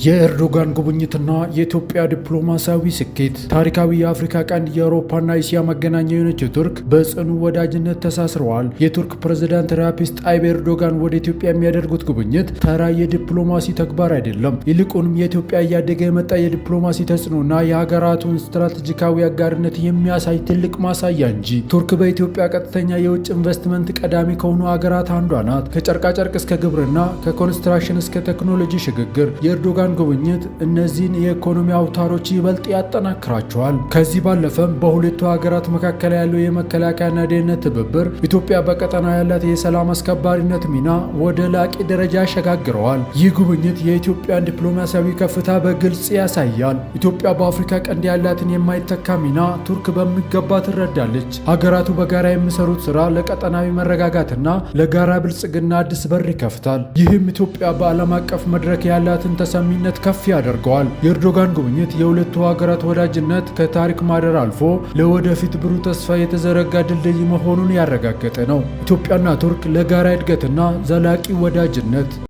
የኤርዶጋን ጉብኝትና የኢትዮጵያ ዲፕሎማሲያዊ ስኬት። ታሪካዊ የአፍሪካ ቀንድ የአውሮፓና እስያ መገናኛ የሆነችው ቱርክ በጽኑ ወዳጅነት ተሳስረዋል። የቱርክ ፕሬዝዳንት ራፒስ ጣይብ ኤርዶጋን ወደ ኢትዮጵያ የሚያደርጉት ጉብኝት ተራ የዲፕሎማሲ ተግባር አይደለም። ይልቁንም የኢትዮጵያ እያደገ የመጣ የዲፕሎማሲ ተጽዕኖና የሀገራቱን ስትራቴጂካዊ አጋርነት የሚያሳይ ትልቅ ማሳያ እንጂ። ቱርክ በኢትዮጵያ ቀጥተኛ የውጭ ኢንቨስትመንት ቀዳሚ ከሆኑ ሀገራት አንዷ ናት። ከጨርቃጨርቅ እስከ ግብርና፣ ከኮንስትራክሽን እስከ ቴክኖሎጂ ሽግግር የኤርዶጋን ጉብኝት እነዚህን የኢኮኖሚ አውታሮች ይበልጥ ያጠናክራቸዋል። ከዚህ ባለፈም በሁለቱ ሀገራት መካከል ያለው የመከላከያና ደህንነት ትብብር ኢትዮጵያ በቀጠና ያላት የሰላም አስከባሪነት ሚና ወደ ላቂ ደረጃ ያሸጋግረዋል። ይህ ጉብኝት የኢትዮጵያን ዲፕሎማሲያዊ ከፍታ በግልጽ ያሳያል። ኢትዮጵያ በአፍሪካ ቀንድ ያላትን የማይተካ ሚና ቱርክ በሚገባ ትረዳለች። ሀገራቱ በጋራ የሚሰሩት ስራ ለቀጠናዊ መረጋጋትና ለጋራ ብልጽግና አዲስ በር ይከፍታል። ይህም ኢትዮጵያ በዓለም አቀፍ መድረክ ያላትን ተሰሚ ከፍ ያደርገዋል። የኤርዶጋን ጉብኝት የሁለቱ ሀገራት ወዳጅነት ከታሪክ ማደር አልፎ ለወደፊት ብሩህ ተስፋ የተዘረጋ ድልድይ መሆኑን ያረጋገጠ ነው። ኢትዮጵያና ቱርክ ለጋራ እድገትና ዘላቂ ወዳጅነት